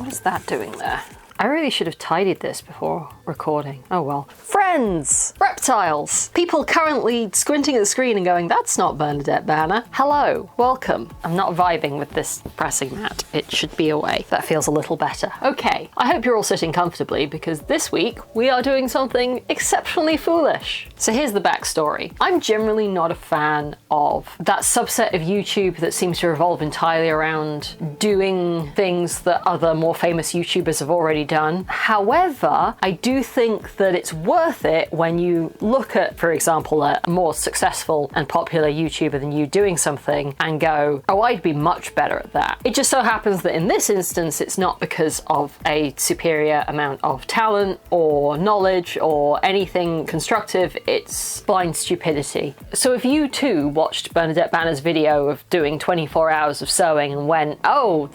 What is that doing there? I really should have tidied this before recording. Oh well. Friends! Reptiles! People currently squinting at the screen and going, that's not Bernadette Banner. Hello, welcome. I'm not vibing with this pressing mat. It should be away. That feels a little better. Okay, I hope you're all sitting comfortably because this week we are doing something exceptionally foolish. So here's the backstory. I'm generally not a fan of that subset of YouTube that seems to revolve entirely around doing things that other more famous YouTubers have already done. However, I do think that it's worth it when you look at, for example, a more successful and popular YouTuber than you doing something and go, oh, I'd be much better at that. It just so happens that in this instance, it's not because of a superior amount of talent or knowledge or anything constructive, it's blind stupidity. So if you too watched Bernadette Banner's video of doing 24 hours of sewing and went, oh,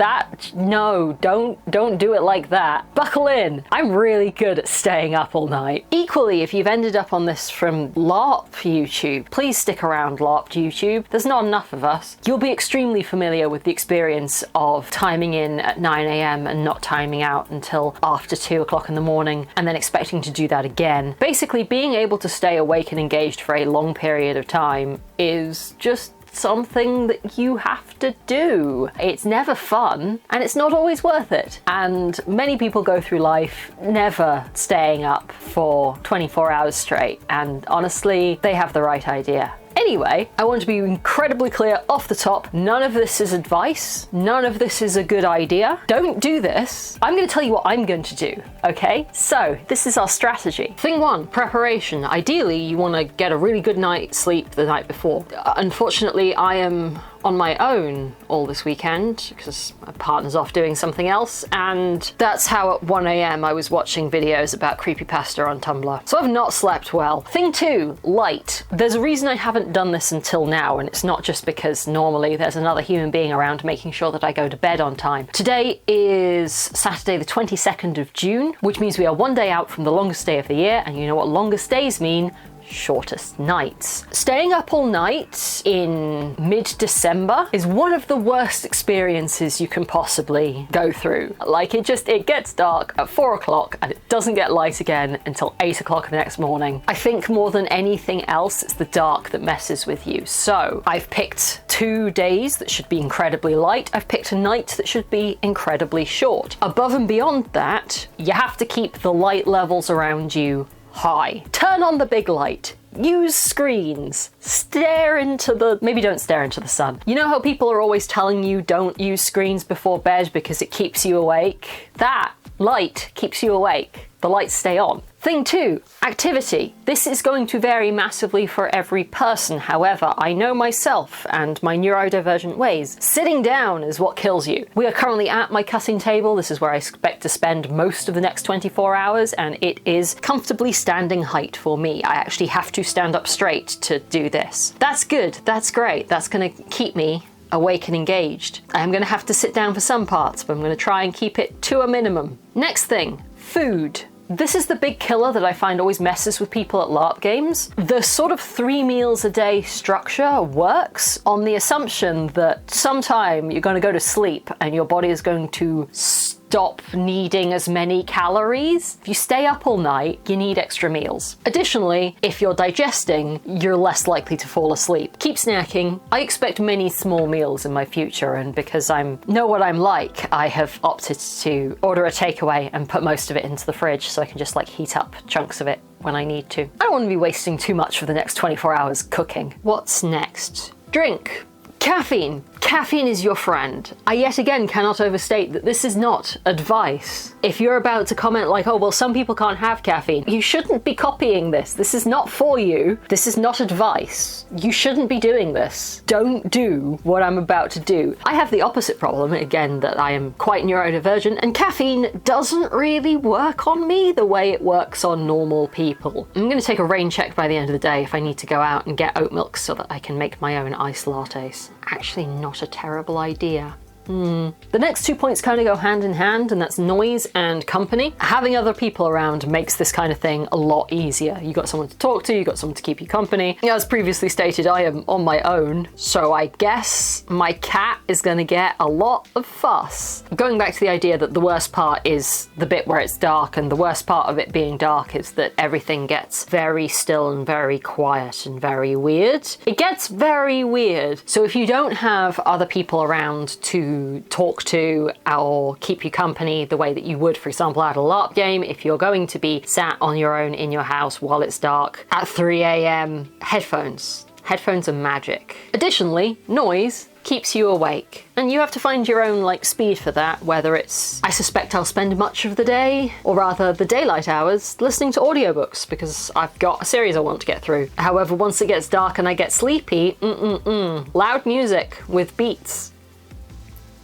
no, don't do it like that. Buckle in. I'm really good at staying up all night. Equally, if you've ended up on this from LARP YouTube, please stick around LARP YouTube. There's not enough of us. You'll be extremely familiar with the experience of timing in at 9 AM and not timing out until after 2 o'clock in the morning and then expecting to do that again. Basically, being able to stay awake and engaged for a long period of time is just something that you have to do. It's never fun and it's not always worth it. And many people go through life never staying up for 24 hours straight. And honestly, they have the right idea. Anyway, I want to be incredibly clear off the top, none of this is advice, none of this is a good idea. Don't do this. I'm going to tell you what I'm going to do, okay? So, this is our strategy. Thing one, preparation. Ideally, you want to get a really good night's sleep the night before. Unfortunately, I am on my own all this weekend because my partner's off doing something else, and that's how at 1 AM I was watching videos about creepypasta on Tumblr. So I've not slept well. Thing two, light. There's a reason I haven't done this until now, and it's not just because normally there's another human being around making sure that I go to bed on time. Today is Saturday the 22nd of June, which means we are one day out from the longest day of the year, and you know what longest days mean? Shortest nights. Staying up all night in mid-December is one of the worst experiences you can possibly go through. Like it gets dark at 4 o'clock and it doesn't get light again until 8 o'clock the next morning. I think more than anything else, it's the dark that messes with you. So I've picked 2 days that should be incredibly light. I've picked a night that should be incredibly short. Above and beyond that, you have to keep the light levels around you high. Turn on the big light. Use screens. Maybe don't stare into the sun. You know how people are always telling you don't use screens before bed because it keeps you awake? That light keeps you awake. The lights stay on. Thing two, activity. This is going to vary massively for every person. However, I know myself and my neurodivergent ways. Sitting down is what kills you. We are currently at my cutting table. This is where I expect to spend most of the next 24 hours, and it is comfortably standing height for me. I actually have to stand up straight to do this. That's good. That's great. That's going to keep me awake and engaged. I am going to have to sit down for some parts, but I'm going to try and keep it to a minimum. Next thing, food. This is the big killer that I find always messes with people at LARP games. The sort of 3 meals a day structure works on the assumption that sometime you're going to go to sleep and your body is going to stop needing as many calories. If you stay up all night, you need extra meals. Additionally, if you're digesting, you're less likely to fall asleep. Keep snacking. I expect many small meals in my future, and because I know what I'm like, I have opted to order a takeaway and put most of it into the fridge so I can just like heat up chunks of it when I need to. I don't want to be wasting too much for the next 24 hours cooking. What's next? Drink. Caffeine. Caffeine is your friend. I yet again cannot overstate that this is not advice. If you're about to comment like, oh, well, some people can't have caffeine, you shouldn't be copying this. This is not for you. This is not advice. You shouldn't be doing this. Don't do what I'm about to do. I have the opposite problem, again, that I am quite neurodivergent, and caffeine doesn't really work on me the way it works on normal people. I'm going to take a rain check by the end of the day if I need to go out and get oat milk so that I can make my own iced lattes. Actually not a terrible idea. The next 2 points kind of go hand in hand, and that's noise and company. Having other people around makes this kind of thing a lot easier. You got someone to talk to, you got someone to keep you company. As previously stated, I am on my own, so I guess my cat is going to get a lot of fuss. Going back to the idea that the worst part is the bit where it's dark, and the worst part of it being dark is that everything gets very still and very quiet and very weird. It gets very weird. So if you don't have other people around to talk to or keep you company the way that you would, for example, at a LARP game, if you're going to be sat on your own in your house while it's dark at 3 a.m, headphones. Headphones are magic. Additionally, noise keeps you awake. And you have to find your own speed for that, whether it's, I suspect I'll spend much of the day, or rather the daylight hours, listening to audiobooks because I've got a series I want to get through. However, once it gets dark and I get sleepy, loud music with beats.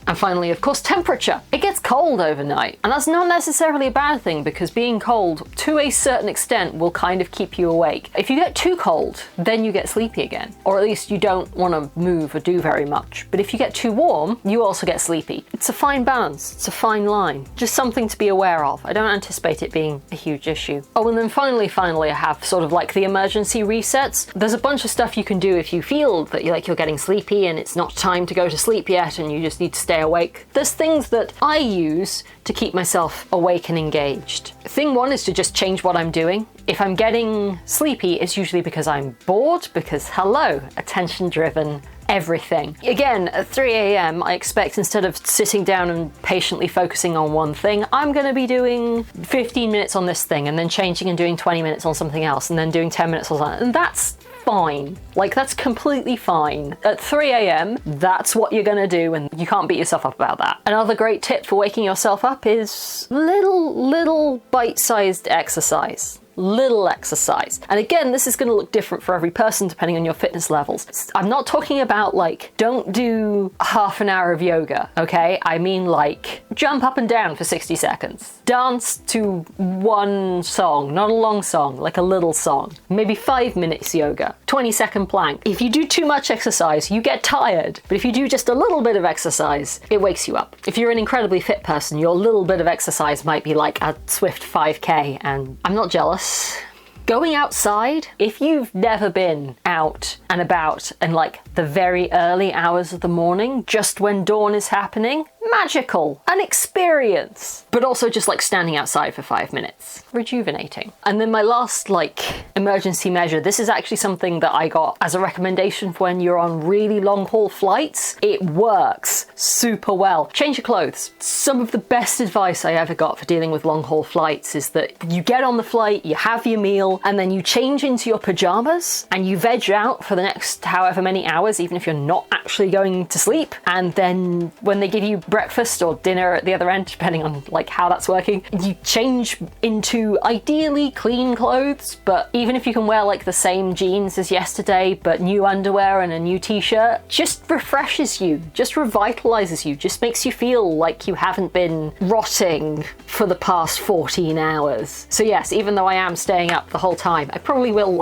And finally, of course, temperature. It gets cold overnight, and that's not necessarily a bad thing because being cold, to a certain extent, will kind of keep you awake. If you get too cold, then you get sleepy again, or at least you don't want to move or do very much. But if you get too warm, you also get sleepy. It's a fine balance, it's a fine line. Just something to be aware of. I don't anticipate it being a huge issue. Oh, and then finally, I have sort of the emergency resets. There's a bunch of stuff you can do if you feel that you're getting sleepy and it's not time to go to sleep yet and you just need to stay awake. There's things that I use to keep myself awake and engaged. Thing one is to just change what I'm doing. If I'm getting sleepy, it's usually because I'm bored, because hello, attention-driven everything. Again, at 3 a.m, I expect instead of sitting down and patiently focusing on one thing, I'm going to be doing 15 minutes on this thing and then changing and doing 20 minutes on something else and then doing 10 minutes on something. And that's fine. That's completely fine. At 3 a.m, that's what you're gonna do and you can't beat yourself up about that. Another great tip for waking yourself up is little bite-sized exercise. Little exercise. And again, this is going to look different for every person depending on your fitness levels. I'm not talking about don't do half an hour of yoga, okay? I mean jump up and down for 60 seconds. Dance to one song, not a long song, a little song. Maybe 5 minutes yoga, 20-second plank. If you do too much exercise, you get tired. But if you do just a little bit of exercise, it wakes you up. If you're an incredibly fit person, your little bit of exercise might be a swift 5K, and I'm not jealous. Going outside, if you've never been out and about in the very early hours of the morning, just when dawn is happening, magical, an experience. But also just standing outside for 5 minutes, rejuvenating. And then my last emergency measure, this is actually something that I got as a recommendation for when you're on really long haul flights. It works super well. Change your clothes. Some of the best advice I ever got for dealing with long haul flights is that you get on the flight, you have your meal, and then you change into your pajamas and you veg out for the next however many hours, even if you're not actually going to sleep. And then when they give you breakfast or dinner at the other end, depending on how that's working, you change into ideally clean clothes. But even if you can wear the same jeans as yesterday but new underwear and a new t-shirt, just refreshes you, just revitalizes you, just makes you feel like you haven't been rotting for the past 14 hours. So yes, even though I am staying up the whole time, I probably will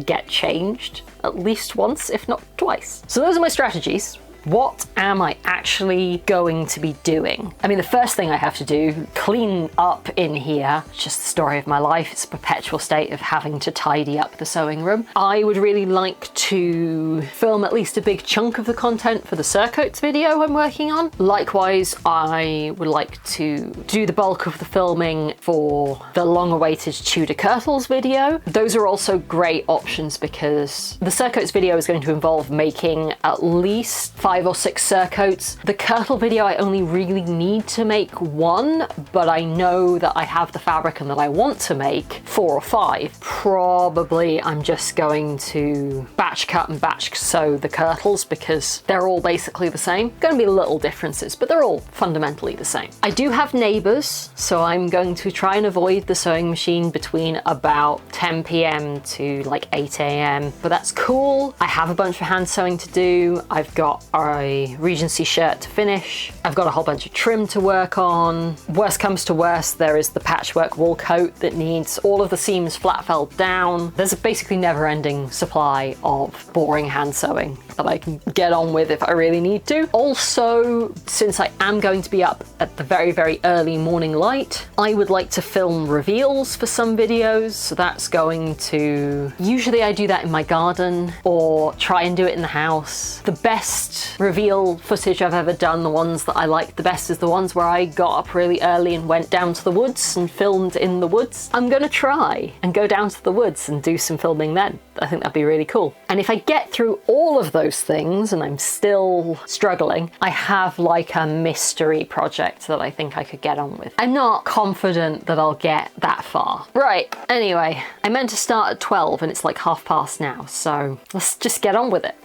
get changed at least once, if not twice. So those are my strategies. What am I actually going to be doing? I mean, the first thing I have to do, clean up in here. It's just the story of my life. It's a perpetual state of having to tidy up the sewing room. I would really like to film at least a big chunk of the content for the surcoats video I'm working on. Likewise, I would like to do the bulk of the filming for the long-awaited Tudor kirtles video. Those are also great options because the surcoats video is going to involve making at least 5 or 6 surcoats. The kirtle video, I only really need to make 1, but I know that I have the fabric and that I want to make 4 or 5. Probably I'm just going to batch cut and batch sew the kirtles because they're all basically the same. Going to be little differences, but they're all fundamentally the same. I do have neighbors, so I'm going to try and avoid the sewing machine between about 10 p.m. to 8 a.m. But that's cool. I have a bunch of hand sewing to do. I've got our got a Regency shirt to finish. I've got a whole bunch of trim to work on. Worst comes to worst, there is the patchwork wool coat that needs all of the seams flat felled down. There's a basically never-ending supply of boring hand sewing that I can get on with if I really need to. Also, since I am going to be up at the very, very early morning light, I would like to film reveals for some videos. So that's going to, usually I do that in my garden or try and do it in the house. The best reveal footage I've ever done, the ones that I like the best, is the ones where I got up really early and went down to the woods and filmed in the woods. I'm gonna try and go down to the woods and do some filming then. I think that'd be really cool. And if I get through all of those things and I'm still struggling, I have like a mystery project that I think I could get on with. I'm not confident that I'll get that far. Right, anyway, I meant to start at 12 and it's like past now, so let's just get on with it.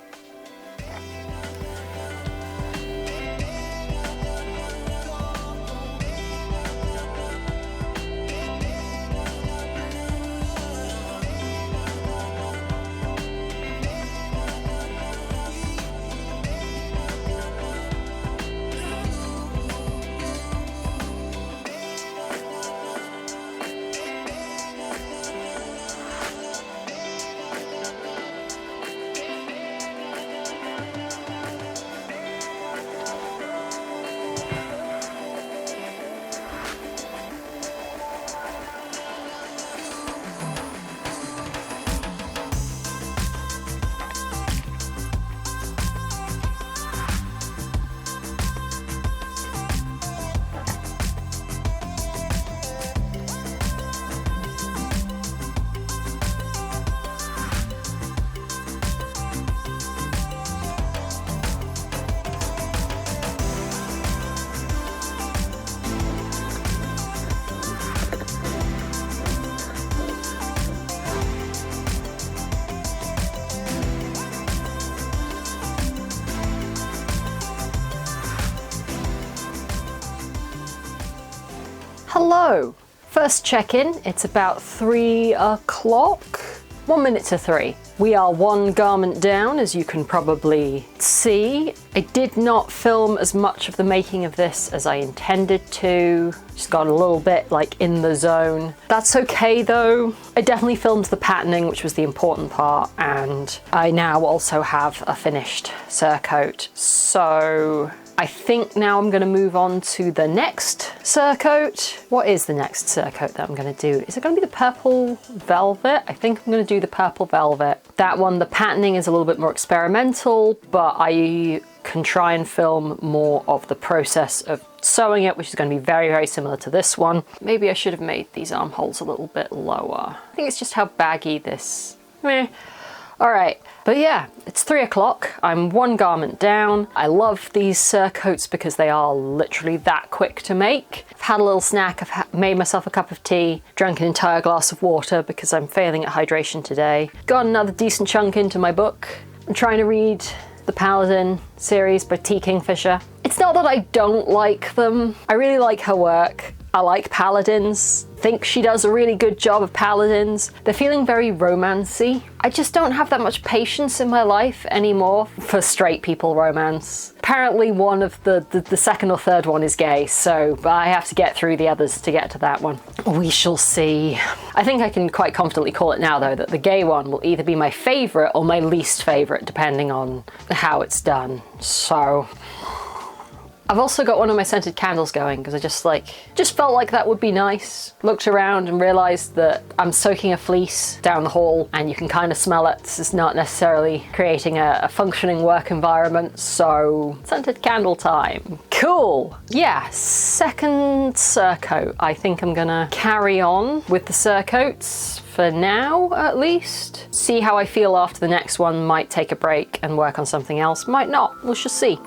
Hello! First check-in, it's about 3 o'clock. 1 minute to 3. We are one garment down, as you can probably see. I did not film as much of the making of this as I intended to. Just got a little bit like in the zone. That's okay though. I definitely filmed the patterning, which was the important part, and I now also have a finished surcoat. So I think now I'm going to move on to the next surcoat. What is the next surcoat that I'm going to do? Is it going to be the purple velvet? I think I'm going to do the purple velvet. That one, the patterning is a little bit more experimental, but I can try and film more of the process of sewing it, which is going to be very, very similar to this one. Maybe I should have made these armholes a little bit lower. I think it's just how baggy this... All right, but yeah, it's 3 o'clock. I'm one garment down. I love these surcoats because they are literally that quick to make. I've had a little snack, I've made myself a cup of tea, drank an entire glass of water because I'm failing at hydration today. Got another decent chunk into my book. I'm trying to read the Paladin series by T. Kingfisher. It's not that I don't like them. I really like her work. I like paladins. Think she does a really good job of paladins. They're feeling very romancy. I just don't have that much patience in my life anymore for straight people romance. Apparently one of the second or third one is gay, so I have to get through the others to get to that one. We shall see. I think I can quite confidently call it now though that the gay one will either be my favourite or my least favourite depending on how it's done. So I've also got one of my scented candles going because I just felt like that would be nice. Looked around and realised that I'm soaking a fleece down the hall and you can kind of smell it. This is not necessarily creating a functioning work environment, so scented candle time. Cool. Yeah, second surcoat. I think I'm gonna carry on with the surcoats for now, at least. See how I feel after the next one. Might take a break and work on something else. Might not. We'll just see.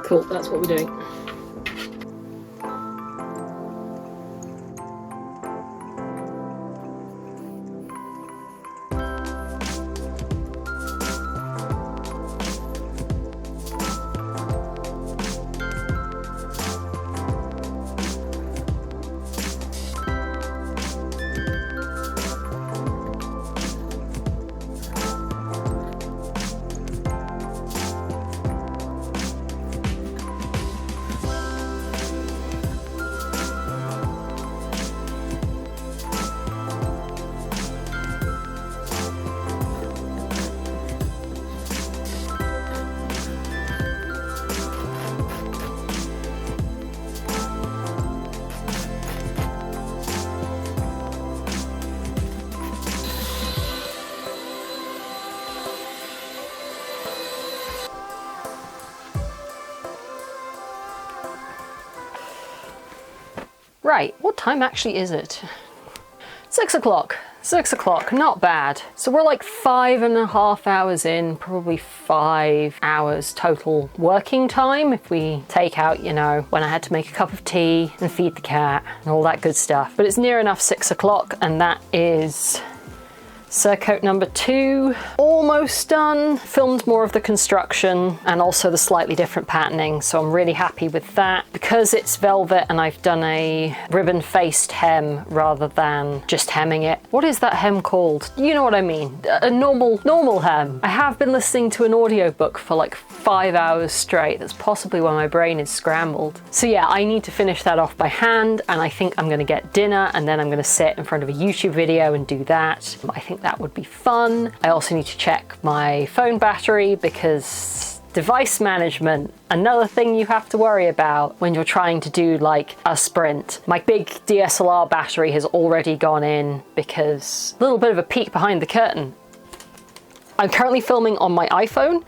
Cool, that's what we're doing. Right, what time actually is it? 6 o'clock. 6 o'clock, not bad. So we're like 5.5 hours in, probably 5 hours total working time if we take out, you know, when I had to make a cup of tea and feed the cat and all that good stuff. But it's near enough 6 o'clock, and that is surcoat number 2, almost done. Filmed more of the construction and also the slightly different patterning, so I'm really happy with that. Because it's velvet and I've done a ribbon-faced hem rather than just hemming it. What is that hem called? You know what I mean. A normal hem. I have been listening to an audiobook for like 5 hours straight. That's possibly why my brain is scrambled. So yeah, I need to finish that off by hand, and I think I'm gonna get dinner and then I'm gonna sit in front of a YouTube video and do that. I think that would be fun. I also need to check my phone battery because device management, another thing you have to worry about when you're trying to do like a sprint. My big DSLR battery has already gone in because a little bit of a peek behind the curtain. I'm currently filming on my iPhone.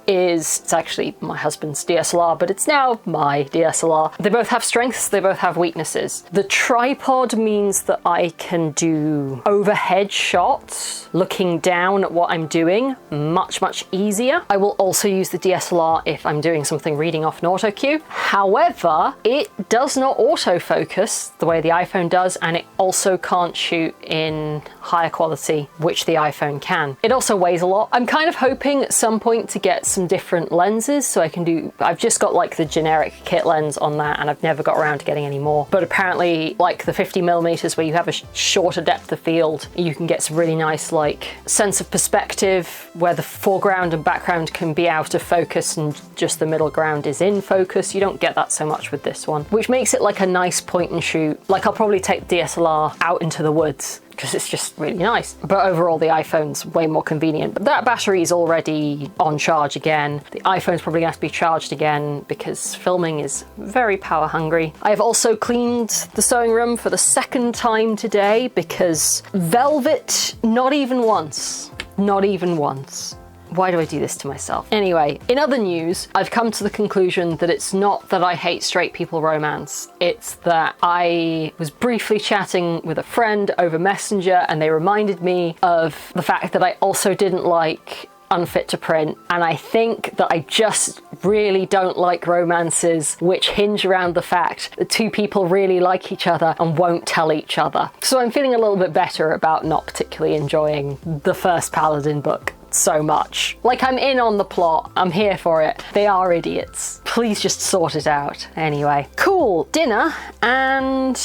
It's actually my husband's DSLR, but it's now my DSLR. They both have strengths, they both have weaknesses. The tripod means that I can do overhead shots, looking down at what I'm doing, much easier. I will also use the DSLR if I'm doing something reading off an auto cue. However, it does not autofocus the way the iPhone does, and it also can't shoot in higher quality, which the iPhone can. It also weighs a lot. I'm kind of hoping at some point to get some different lenses so I can do, I've just got like the generic kit lens on that and I've never got around to getting any more. But apparently like the 50mm where you have a shorter depth of field, you can get some really nice like sense of perspective where the foreground and background can be out of focus and just the middle ground is in focus. You don't get that so much with this one, which makes it like a nice point and shoot. Like I'll probably take the DSLR out into the woods because it's just really nice. But overall the iPhone's way more convenient. But that battery is already on charge again. The iPhone's probably gonna have to be charged again because filming is very power hungry. I have also cleaned the sewing room for the second time today because velvet, not even once. Not even once. Why do I do this to myself? Anyway, in other news, I've come to the conclusion that it's not that I hate straight people romance. It's that I was briefly chatting with a friend over Messenger and they reminded me of the fact that I also didn't like unfit to print, and I think that I just really don't like romances which hinge around the fact that two people really like each other and won't tell each other. So I'm feeling a little bit better about not particularly enjoying the first Paladin book so much. Like, I'm in on the plot, I'm here for it. They are idiots. Please just sort it out. Anyway, cool. Dinner and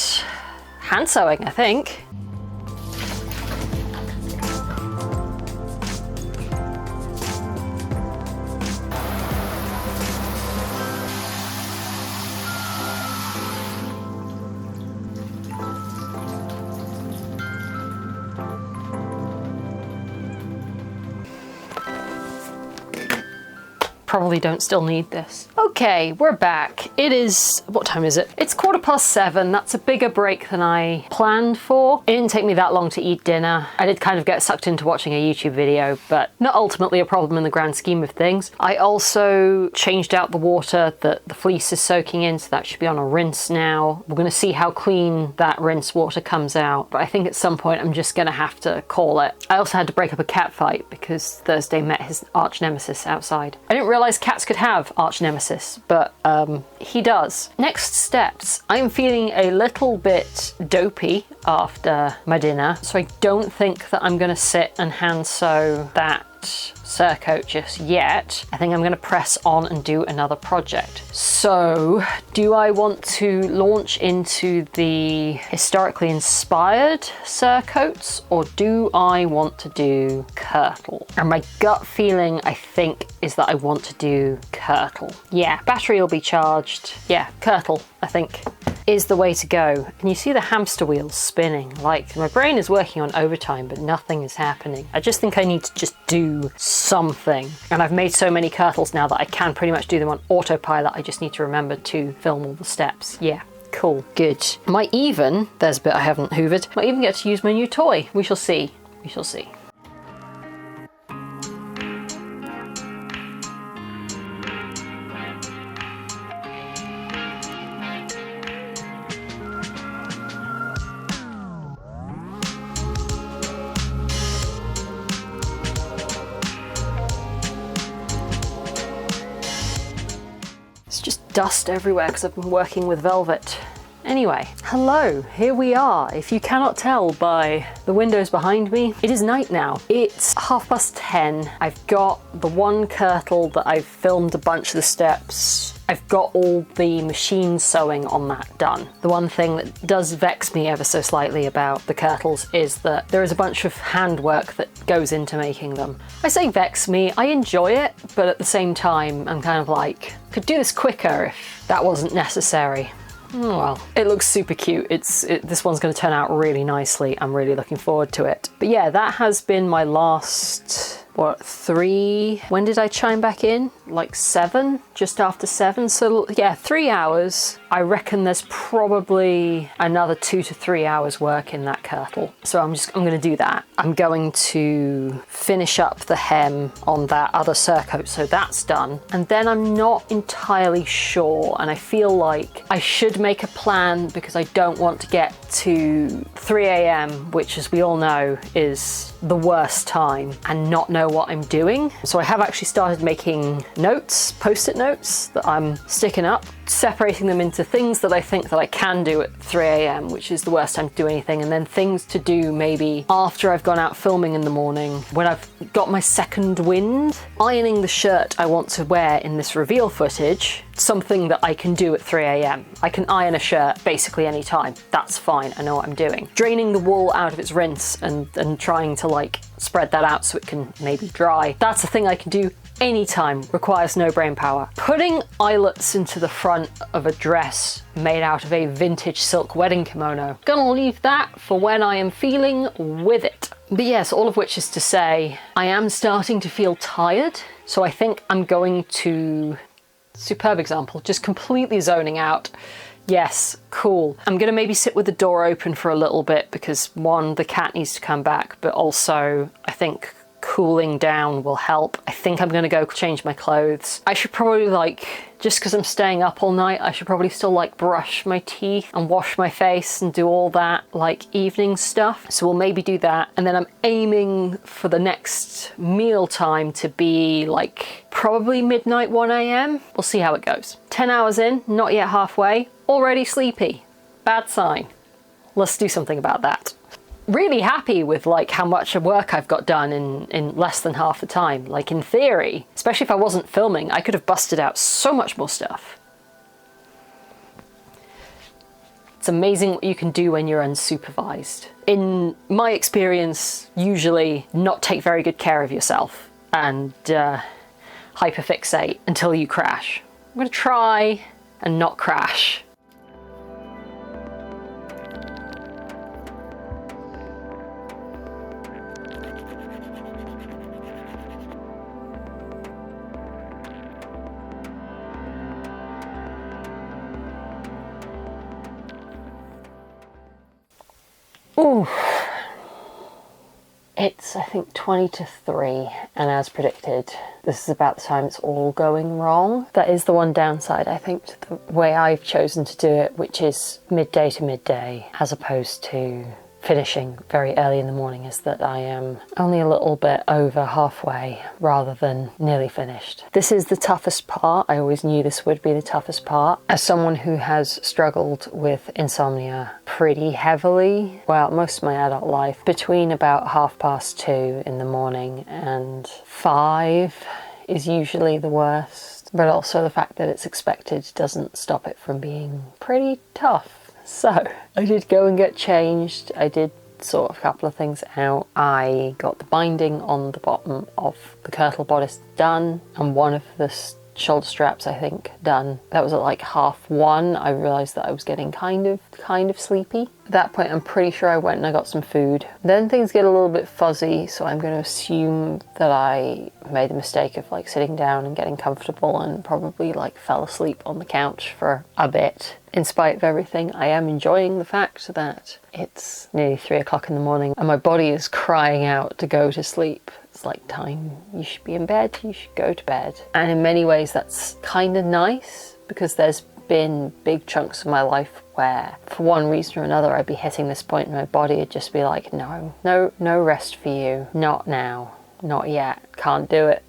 hand sewing, I think. Probably don't still need this. Okay, we're back. It is, what time is it? It's 7:15. That's a bigger break than I planned for. It didn't take me that long to eat dinner. I did kind of get sucked into watching a YouTube video, but not ultimately a problem in the grand scheme of things. I also changed out the water that the fleece is soaking in, so that should be on a rinse now. We're gonna see how clean that rinse water comes out, but I think at some point I'm just gonna have to call it. I also had to break up a cat fight because Thursday met his arch nemesis outside. I didn't realize cats could have arch nemesis, but he does. Next steps. I'm feeling a little bit dopey after my dinner, so I don't think that I'm gonna sit and hand sew that surcoat just yet. I think I'm gonna press on and do another project. So do I want to launch into the historically inspired surcoats, or do I want to do kirtle? And my gut feeling, I think, is that I want to do kirtle. Yeah, battery will be charged. Yeah, kirtle, I think, is the way to go. And you see the hamster wheels spinning. Like, my brain is working on overtime, but nothing is happening. I just think I need to just do something. And I've made so many kirtles now that I can pretty much do them on autopilot. I just need to remember to film all the steps. Yeah. Cool. Good. Might even, there's a bit I haven't hoovered, might even get to use my new toy. We shall see. We shall see. dust everywhere because I've been working with velvet. Anyway, hello, here we are. If you cannot tell by the windows behind me, it is night now. It's 10:30. I've got the one kirtle that I've filmed a bunch of the steps. I've got all the machine sewing on that done. The one thing that does vex me ever so slightly about the kirtles is that there is a bunch of handwork that goes into making them. I say vex me, I enjoy it, but at the same time, I'm kind of like, could do this quicker if that wasn't necessary. Oh well, it looks super cute. This one's going to turn out really nicely. I'm really looking forward to it. But yeah, that has been my last, when did I chime back in? Like 7? Just after 7? So yeah, 3 hours. I reckon there's probably another 2 to 3 hours work in that kirtle. So I'm going to do that. I'm going to finish up the hem on that other surcoat, so that's done. And then I'm not entirely sure, and I feel like I should make a plan because I don't want to get to 3 a.m, which, as we all know, is the worst time, and not know what I'm doing. So I have actually started making notes, post-it notes that I'm sticking up, separating them into things that I think that I can do at 3 a.m, which is the worst time to do anything, and then things to do maybe after I've gone out filming in the morning when I've got my second wind. Ironing the shirt I want to wear in this reveal footage, something that I can do at 3 a.m. I can iron a shirt basically any time. That's fine, I know what I'm doing. Draining the wool out of its rinse and trying to like spread that out so it can maybe dry. That's a thing I can do anytime, requires no brain power. Putting eyelets into the front of a dress made out of a vintage silk wedding kimono. Gonna leave that for when I am feeling with it. But yes, all of which is to say, I am starting to feel tired, so I think I'm going to, superb example, just completely zoning out. Yes, cool. I'm gonna maybe sit with the door open for a little bit because one, the cat needs to come back, but also I think cooling down will help. I think I'm gonna go change my clothes. I should probably just because I'm staying up all night, I should probably still brush my teeth and wash my face and do all that evening stuff. So we'll maybe do that. And then I'm aiming for the next meal time to be probably midnight, 1 a.m. We'll see how it goes. 10 hours in, not yet halfway, already sleepy. Bad sign. Let's do something about that. Really happy with how much work I've got done in less than half the time. In theory, especially if I wasn't filming, I could have busted out so much more stuff. It's amazing what you can do when you're unsupervised. In my experience, usually not take very good care of yourself and hyperfixate until you crash. I'm gonna try and not crash. Ooh, it's I think 20 to 3, and as predicted, this is about the time it's all going wrong. That is the one downside, I think, to the way I've chosen to do it, which is midday to midday, as opposed to finishing very early in the morning, is that I am only a little bit over halfway rather than nearly finished. This is the toughest part. I always knew this would be the toughest part. As someone who has struggled with insomnia pretty heavily, well, most of my adult life, between about 2:30 in the morning and 5 is usually the worst. But also the fact that it's expected doesn't stop it from being pretty tough. So I did go and get changed. I did sort of a couple of things out. I got the binding on the bottom of the kirtle bodice done, and one of the shoulder straps, I think, done. That was at 1:30. I realised that I was getting kind of sleepy. At that point, I'm pretty sure I went and I got some food. Then things get a little bit fuzzy, so I'm going to assume that I made the mistake of sitting down and getting comfortable and probably fell asleep on the couch for a bit. In spite of everything, I am enjoying the fact that it's nearly 3 o'clock in the morning and my body is crying out to go to sleep. It's time, you should be in bed, you should go to bed. And in many ways that's kind of nice, because there's been big chunks of my life where for one reason or another I'd be hitting this point and my body would just be no rest for you, not now, not yet, can't do it.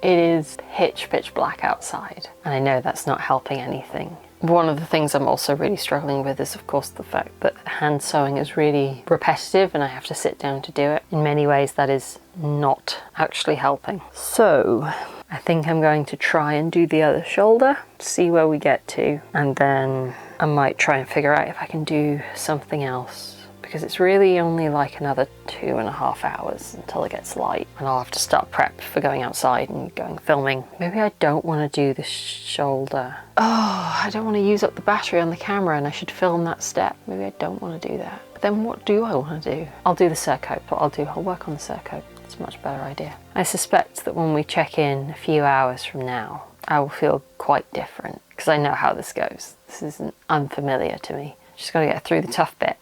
It is pitch black outside, and I know that's not helping anything. One of the things I'm also really struggling with is, of course, the fact that hand sewing is really repetitive and I have to sit down to do it. In many ways, that is not actually helping. So I think I'm going to try and do the other shoulder, see where we get to, and then I might try and figure out if I can do something else, because it's really only like another 2.5 hours until it gets light and I'll have to start prep for going outside and going filming. Maybe I don't want to do the shoulder. Oh, I don't want to use up the battery on the camera and I should film that step. Maybe I don't want to do that. But then what do I want to do? I'll do the surcoat. I'll work on the surcoat. It's a much better idea. I suspect that when we check in a few hours from now, I will feel quite different because I know how this goes. This isn't unfamiliar to me. Just got to get through the tough bit.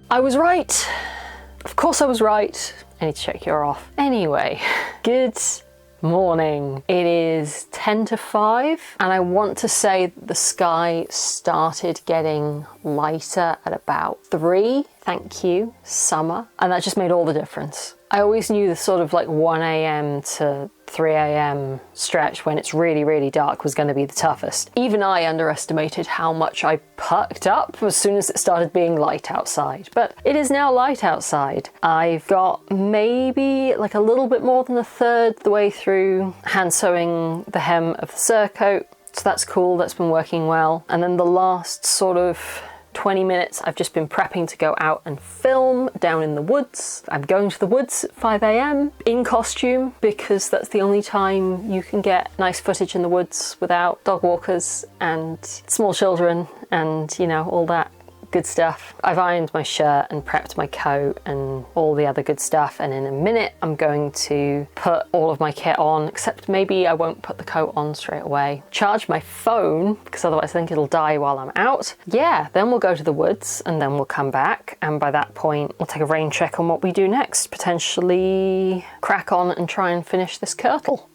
I was right. Of course I was right. I need to check you're off. Anyway, good morning. It is 10 to 5 and I want to say the sky started getting lighter at about 3. Thank you, summer. And that just made all the difference. I always knew the sort of like 1 a.m. to 3 a.m. stretch when it's really, really dark was going to be the toughest. Even I underestimated how much I perked up as soon as it started being light outside. But it is now light outside. I've got maybe like a little bit more than a third the way through hand sewing the hem of the surcoat. So that's cool, that's been working well. And then the last sort of 20 minutes I've just been prepping to go out and film down in the woods. I'm going to the woods at 5 a.m. in costume because that's the only time you can get nice footage in the woods without dog walkers and small children and, you know, all that good stuff. I've ironed my shirt and prepped my coat and all the other good stuff, and in a minute I'm going to put all of my kit on, except maybe I won't put the coat on straight away. Charge my phone because otherwise I think it'll die while I'm out. Yeah, then we'll go to the woods and then we'll come back, and by that point we'll take a rain check on what we do next. Potentially crack on and try and finish this kirtle.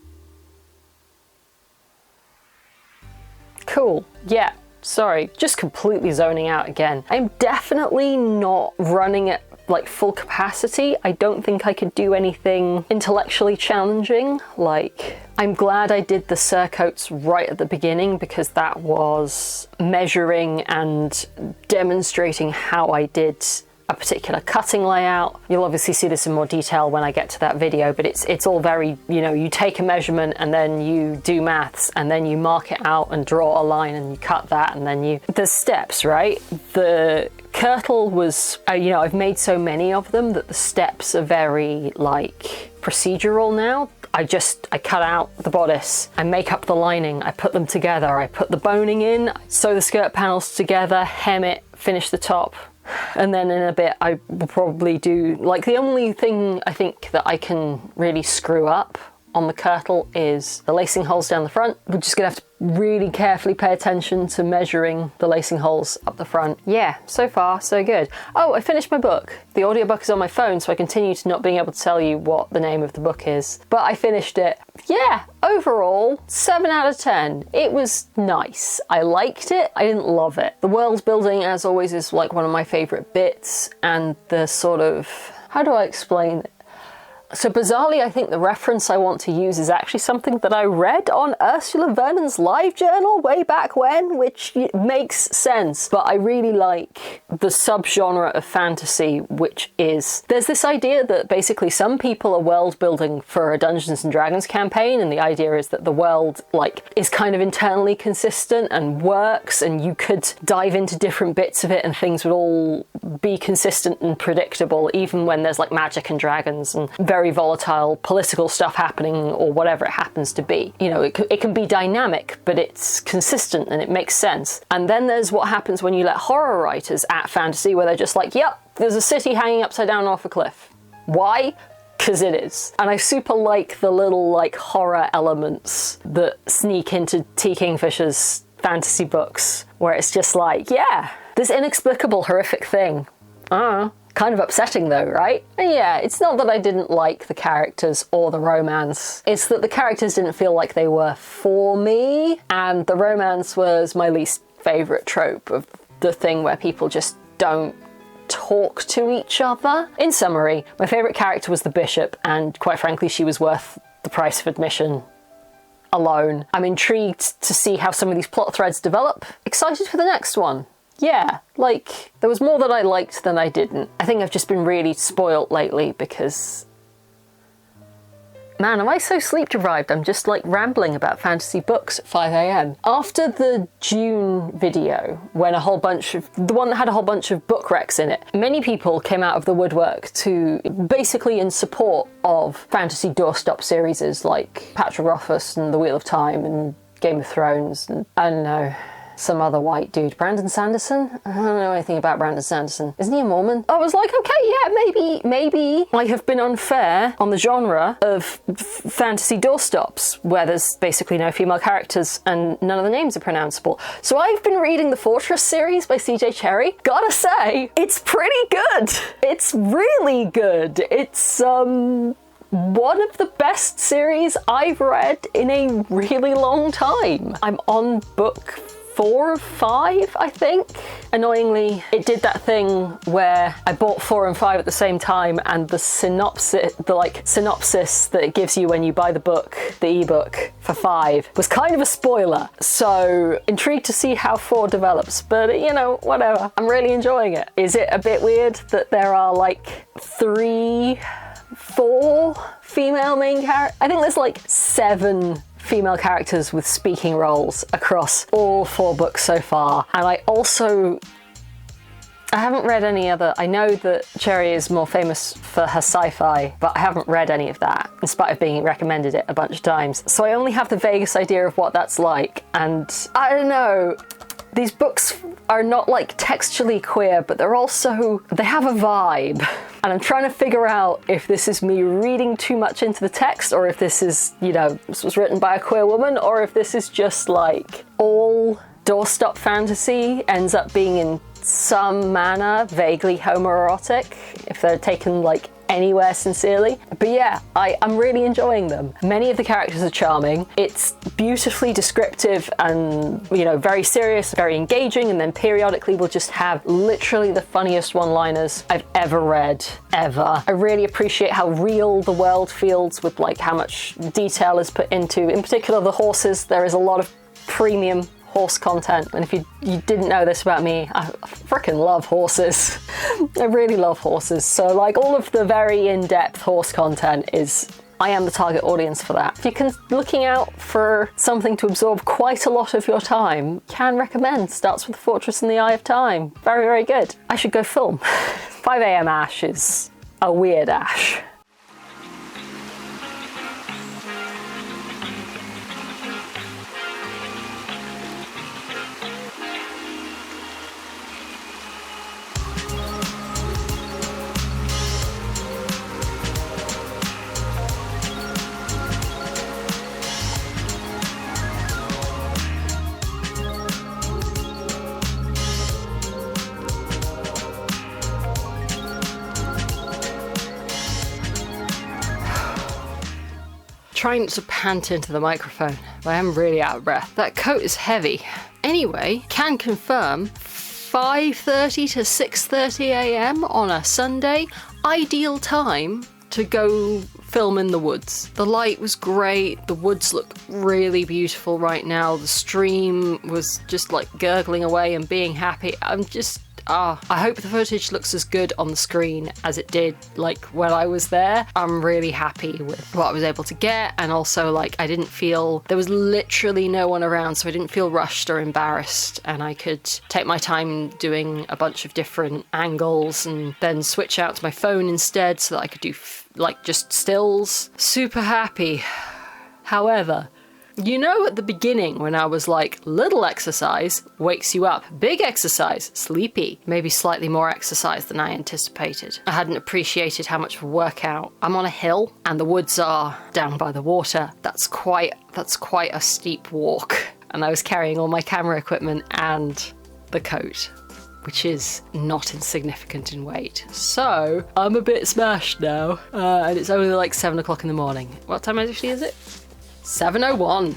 Cool, yeah. Sorry, just completely zoning out again. I'm definitely not running at like full capacity. I don't think I could do anything intellectually challenging. Like, I'm glad I did the surcoats right at the beginning because that was measuring and demonstrating how I did a particular cutting layout. You'll obviously see this in more detail when I get to that video, but it's all very, you know, you take a measurement and then you do maths and then you mark it out and draw a line and you cut that and then there's steps, right? The kirtle was, you know, I've made so many of them that the steps are very like procedural now. I cut out the bodice, I make up the lining, I put them together, I put the boning in, sew the skirt panels together, hem it, finish the top. And then in a bit I will probably do, like, the only thing I think that I can really screw up on the kirtle is the lacing holes down the front. We're just gonna have to really carefully pay attention to measuring the lacing holes up the front. Yeah, so far so good. Oh, I finished my book. The audiobook is on my phone, so I continue to not being able to tell you what the name of the book is, but I finished it. Yeah, overall 7 out of 10. It was nice. I liked it. I didn't love it. The world building, as always, is like one of my favorite bits, and the sort of, how do I explain it? So bizarrely, I think the reference I want to use is actually something that I read on Ursula Vernon's live journal way back when, which makes sense. But I really like the subgenre of fantasy, which is, there's this idea that basically some people are world building for a Dungeons and Dragons campaign, and the idea is that the world like is kind of internally consistent and works, and you could dive into different bits of it and things would all be consistent and predictable, even when there's like magic and dragons and very volatile political stuff happening or whatever it happens to be. You know, it can be dynamic, but it's consistent and it makes sense. And then there's what happens when you let horror writers at fantasy, where they're just like, yep, there's a city hanging upside down off a cliff. Why? Because it is. And I super like the little like horror elements that sneak into T. Kingfisher's fantasy books, where it's just like, yeah, this inexplicable horrific thing. Kind of upsetting though, right? And yeah, it's not that I didn't like the characters or the romance. It's that the characters didn't feel like they were for me, and the romance was my least favourite trope of the thing where people just don't talk to each other. In summary, my favourite character was the bishop, and quite frankly she was worth the price of admission alone. I'm intrigued to see how some of these plot threads develop. Excited for the next one. Yeah, like, there was more that I liked than I didn't. I think I've just been really spoilt lately because... Man, am I so sleep deprived? I'm just like rambling about fantasy books at 5 AM. After the June video, when the one that had a whole bunch of book recs in it, many people came out of the woodwork to basically in support of fantasy doorstop series like Patra Rothfuss and The Wheel of Time and Game of Thrones and I don't know, some other white dude. Brandon Sanderson? I don't know anything about Brandon Sanderson. Isn't he a Mormon? I was like, okay, yeah, maybe I have been unfair on the genre of fantasy doorstops, where there's basically no female characters and none of the names are pronounceable. So I've been reading the Fortress series by CJ Cherryh. Gotta say, it's pretty good. It's really good. It's, one of the best series I've read in a really long time. I'm on book 4 of 5, I think. Annoyingly, it did that thing where I bought 4 and 5 at the same time, and the synopsis that it gives you when you buy the book, the ebook for 5, was kind of a spoiler. So intrigued to see how 4 develops, but you know, whatever. I'm really enjoying it. Is it a bit weird that there are like 3, 4 female main characters? I think there's like 7 female characters with speaking roles across all 4 books so far. And I haven't read any other. I know that Cherryh is more famous for her sci-fi, but I haven't read any of that, in spite of being recommended it a bunch of times. So I only have the vaguest idea of what that's like, and I don't know. These books are not like textually queer, but they have a vibe. And I'm trying to figure out if this is me reading too much into the text, or if this is, you know, this was written by a queer woman, or if this is just like all doorstop fantasy ends up being in some manner vaguely homoerotic, if they're taken like anywhere sincerely. But yeah, I'm really enjoying them. Many of the characters are charming. It's beautifully descriptive and, you know, very serious, very engaging, and then periodically we'll just have literally the funniest one-liners I've ever read, ever. I really appreciate how real the world feels with like how much detail is put into, in particular, the horses. There is a lot of premium horse content, and if you didn't know this about me, I freaking love horses. I really love horses, so like all of the very in-depth horse content I am the target audience for that. If you're looking out for something to absorb quite a lot of your time, can recommend. Starts with The Fortress and the Eye of Time. Very, very good. I should go film. 5 AM Ash is a weird Ash. Trying not to pant into the microphone, but I am really out of breath. That coat is heavy. Anyway, can confirm 5:30 to 6:30 AM on a Sunday, ideal time to go film in the woods. The light was great, the woods look really beautiful right now, the stream was just like gurgling away and being happy. I hope the footage looks as good on the screen as it did like when I was there. I'm really happy with what I was able to get, and also like there was literally no one around, so I didn't feel rushed or embarrassed, and I could take my time doing a bunch of different angles and then switch out to my phone instead so that I could do like just stills. Super happy. However, you know, at the beginning when I was like, little exercise wakes you up, big exercise, sleepy, maybe slightly more exercise than I anticipated. I hadn't appreciated how much of a workout. I'm on a hill and the woods are down by the water. That's quite a steep walk. And I was carrying all my camera equipment and the coat, which is not insignificant in weight. So I'm a bit smashed now. And it's only like 7 o'clock in the morning. What time actually is it? 7:01.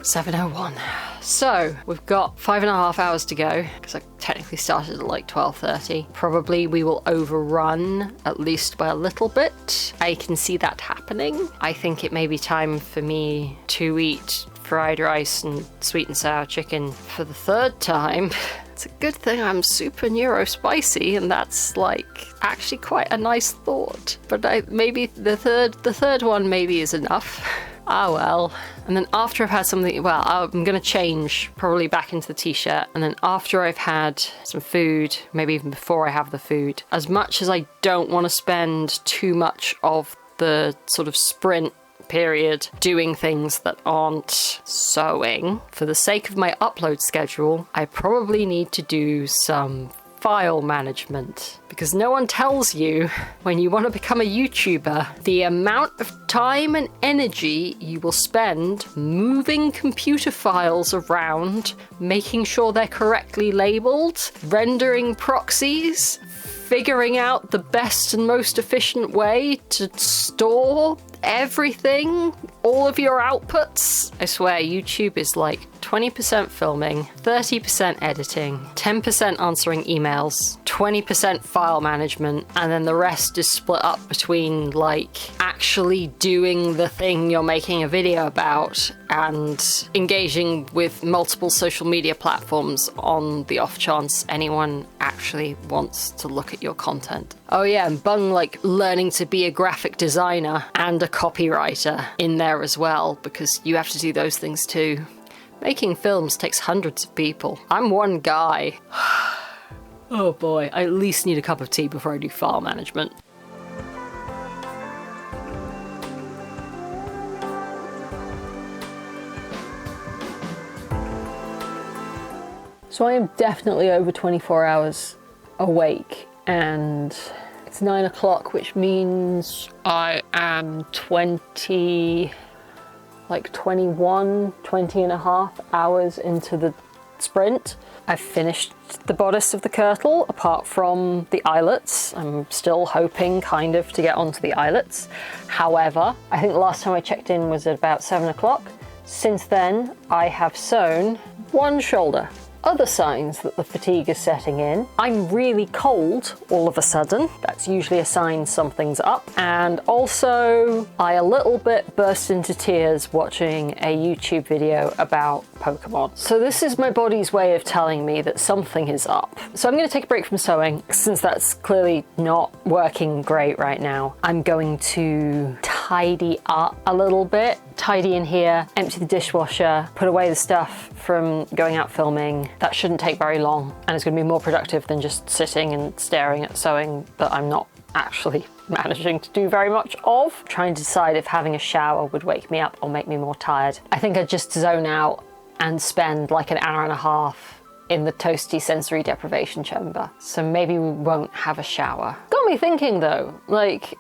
7:01. So we've got 5.5 hours to go because I technically started at like 12:30. Probably we will overrun at least by a little bit. I can see that happening. I think it may be time for me to eat fried rice and sweet and sour chicken for the third time. It's a good thing I'm super neurospicy, and that's like actually quite a nice thought. But maybe the third one maybe is enough. Ah well. And then after I've had something, well, I'm gonna change probably back into the t-shirt, and then after I've had some food, maybe even before I have the food, as much as I don't want to spend too much of the sort of sprint period doing things that aren't sewing, for the sake of my upload schedule, I probably need to do some file management, because no one tells you when you want to become a YouTuber the amount of time and energy you will spend moving computer files around, making sure they're correctly labeled, rendering proxies, figuring out the best and most efficient way to store everything, all of your outputs. I swear, YouTube is like 20% filming, 30% editing, 10% answering emails, 20% file management, and then the rest is split up between like actually doing the thing you're making a video about and engaging with multiple social media platforms on the off chance anyone actually wants to look at your content. Oh yeah, and bung like learning to be a graphic designer and a copywriter in there as well, because you have to do those things too. Making films takes hundreds of people. I'm one guy. Oh boy, I at least need a cup of tea before I do file management. So I am definitely over 24 hours awake, and it's 9 o'clock, which means I am 20 and a half hours into the sprint. I've finished the bodice of the kirtle, apart from the eyelets. I'm still hoping kind of to get onto the eyelets. However, I think the last time I checked in was at about 7 o'clock. Since then, I have sewn one shoulder. Other signs that the fatigue is setting in. I'm really cold all of a sudden. That's usually a sign something's up. And also, I a little bit burst into tears watching a YouTube video about Pokemon. So this is my body's way of telling me that something is up. So I'm going to take a break from sewing, since that's clearly not working great right now. I'm going to tidy up a little bit. Tidy in here, empty the dishwasher, put away the stuff from going out filming. That shouldn't take very long, and it's going to be more productive than just sitting and staring at sewing that I'm not actually managing to do very much of. Trying to decide if having a shower would wake me up or make me more tired. I think I'd just zone out and spend like an hour and a half in the toasty sensory deprivation chamber. So maybe we won't have a shower. Got me thinking though, like,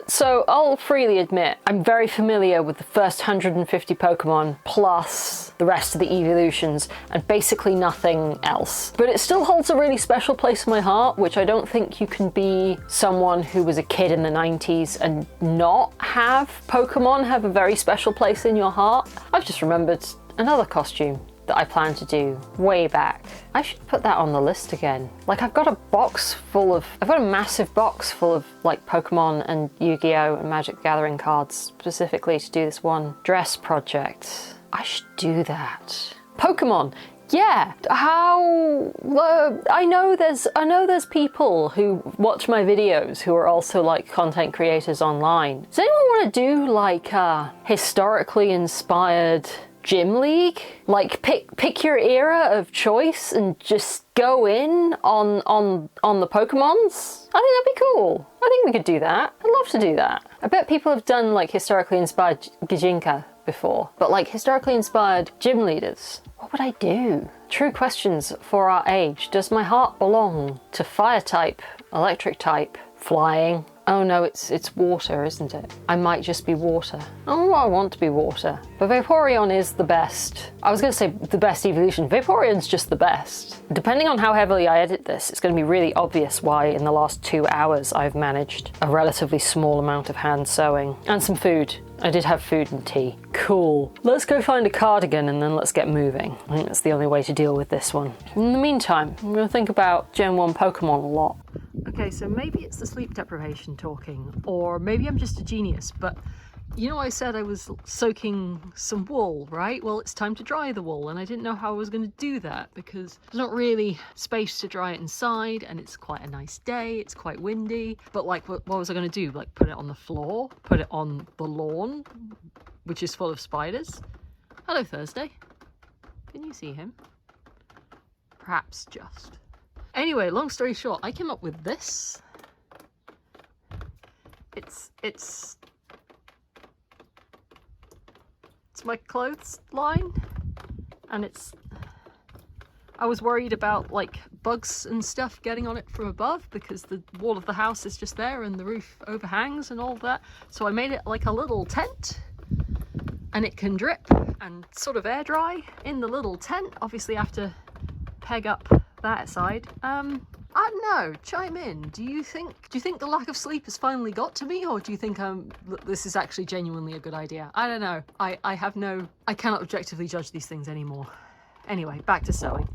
so I'll freely admit, I'm very familiar with the first 150 Pokemon plus the rest of the evolutions and basically nothing else. But it still holds a really special place in my heart, which I don't think you can be someone who was a kid in the 90s and not have Pokemon have a very special place in your heart. I've just remembered another costume that I plan to do way back. I should put that on the list again. Like, I've got a massive box full of like Pokemon and Yu-Gi-Oh! And Magic the Gathering cards specifically to do this one dress project. I should do that. Pokemon, yeah. I know there's people who watch my videos who are also like content creators online. Does anyone want to do like a historically inspired gym league? Like pick your era of choice and just go in on the Pokemons? I think that'd be cool. I think we could do that. I'd love to do that. I bet people have done like historically inspired Gijinka before, but like historically inspired gym leaders. What would I do? True questions for our age. Does my heart belong to fire type, electric type, flying? Oh no, it's water, isn't it? I might just be water. Oh, I want to be water. But Vaporeon is the best. I was going to say the best evolution. Vaporeon's just the best. Depending on how heavily I edit this, it's going to be really obvious why in the last 2 hours I've managed a relatively small amount of hand sewing and some food. I did have food and tea. Cool. Let's go find a cardigan and then let's get moving. I think that's the only way to deal with this one. In the meantime, I'm going to think about Gen 1 Pokemon a lot. Okay, so maybe it's the sleep deprivation talking, or maybe I'm just a genius, but you know I said I was soaking some wool, right? Well, it's time to dry the wool, and I didn't know how I was going to do that because there's not really space to dry it inside, and it's quite a nice day, it's quite windy, but like what was I going to do? Like put it on the floor? Put it on the lawn, which is full of spiders? Hello, Thursday. Can you see him? Perhaps just. Anyway, long story short, I came up with this. It's my clothes line, and I was worried about like bugs and stuff getting on it from above because the wall of the house is just there and the roof overhangs and all of that. So I made it like a little tent, and it can drip and sort of air dry in the little tent. Obviously I have to peg up that side. I don't know, chime in. Do you think the lack of sleep has finally got to me, or do you think this is actually genuinely a good idea? I don't know. I cannot objectively judge these things anymore. Anyway, back to sewing.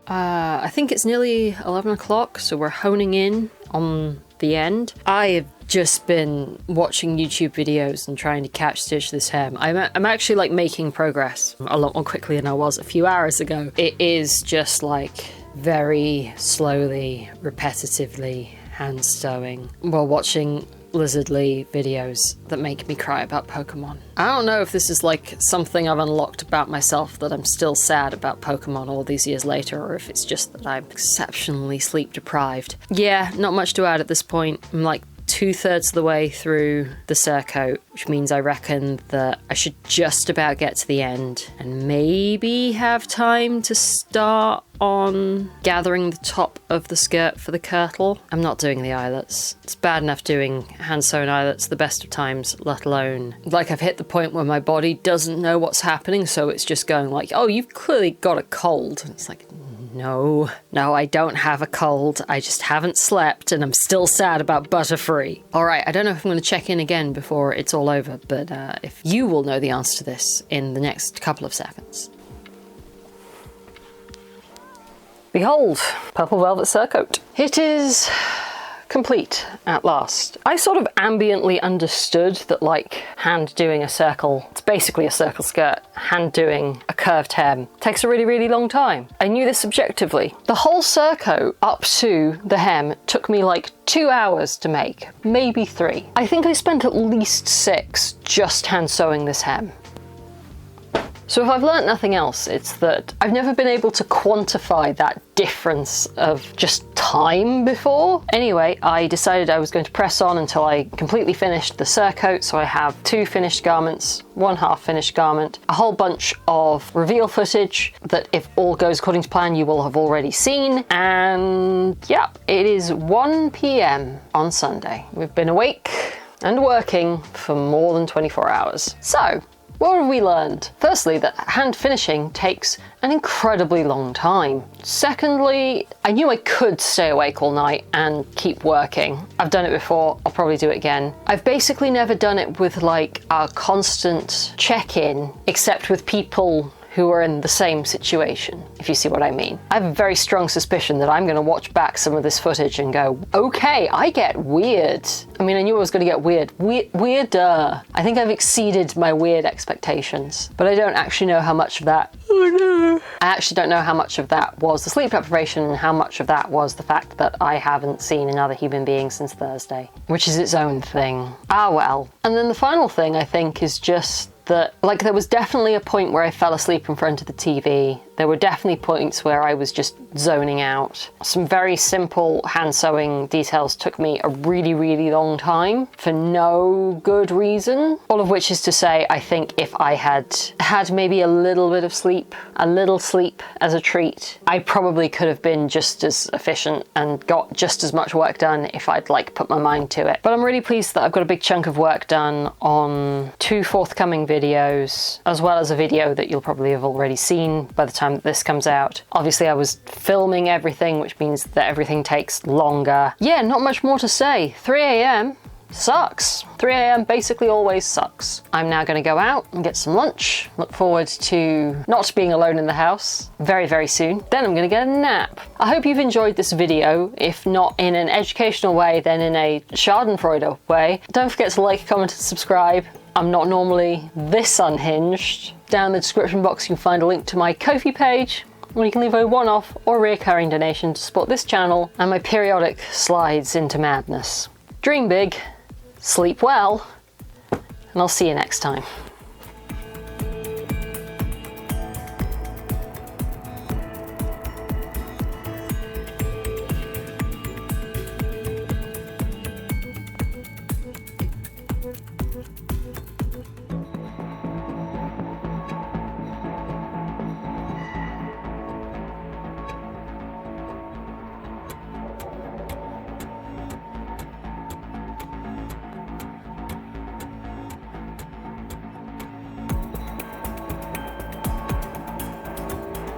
I think it's nearly 11 o'clock, so we're honing in on the end. I have just been watching YouTube videos and trying to catch stitch this hem. I'm actually like making progress a lot more quickly than I was a few hours ago. It is just like very slowly, repetitively hand sewing while watching Lizardly videos that make me cry about Pokemon. I don't know if this is like something I've unlocked about myself, that I'm still sad about Pokemon all these years later, or if it's just that I'm exceptionally sleep deprived. Yeah, not much to add at this point. I'm like 2/3 of the way through the surcoat, which means I reckon that I should just about get to the end and maybe have time to start on gathering the top of the skirt for the kirtle. I'm not doing the eyelets. It's bad enough doing hand sewn eyelets the best of times, let alone like I've hit the point where my body doesn't know what's happening, so it's just going like, oh, you've clearly got a cold. And it's like, no, I don't have a cold. I just haven't slept and I'm still sad about Butterfree. All right, I don't know if I'm going to check in again before it's all over, but if you will know the answer to this in the next couple of seconds. Behold, purple velvet surcoat. It is complete at last. I sort of ambiently understood that like hand doing a circle, it's basically a circle skirt, hand doing a curved hem takes a really, really long time. I knew this subjectively. The whole surcoat up to the hem took me like 2 hours to make, maybe 3. I think I spent at least 6 just hand sewing this hem. So if I've learnt nothing else, it's that I've never been able to quantify that difference of just time before. Anyway, I decided I was going to press on until I completely finished the surcoat, so I have 2 finished garments, 1 half finished garment, a whole bunch of reveal footage that if all goes according to plan you will have already seen, and yeah, it is 1 p.m. on Sunday. We've been awake and working for more than 24 hours. So, what have we learned? Firstly, that hand finishing takes an incredibly long time. Secondly, I knew I could stay awake all night and keep working. I've done it before, I'll probably do it again. I've basically never done it with like a constant check-in, except with people who are in the same situation, if you see what I mean. I have a very strong suspicion that I'm gonna watch back some of this footage and go, okay, I get weird. I mean, I knew I was gonna get weirder. I think I've exceeded my weird expectations, but I don't actually know how much of that, I actually don't know how much of that was the sleep deprivation and how much of that was the fact that I haven't seen another human being since Thursday, which is its own thing. Ah well. And then the final thing I think is just that, like, there was definitely a point where I fell asleep in front of the TV. There were definitely points where I was just zoning out. Some very simple hand sewing details took me a really, really long time for no good reason. All of which is to say, I think if I had had maybe a little bit of sleep, a little sleep as a treat, I probably could have been just as efficient and got just as much work done if I'd like put my mind to it. But I'm really pleased that I've got a big chunk of work done on 2 forthcoming videos, as well as a video that you'll probably have already seen by the time that this comes out. Obviously I was filming everything, which means that everything takes longer. Yeah, not much more to say. 3 a.m. sucks. 3 a.m. basically always sucks. I'm now going to go out and get some lunch. Look forward to not being alone in the house very, very soon. Then I'm going to get a nap. I hope you've enjoyed this video. If not in an educational way, then in a schadenfreude way. Don't forget to like, comment, and subscribe. I'm not normally this unhinged. Down in the description box you can find a link to my Ko-fi page, where you can leave a one-off or recurring donation to support this channel and my periodic slides into madness. Dream big, sleep well, and I'll see you next time.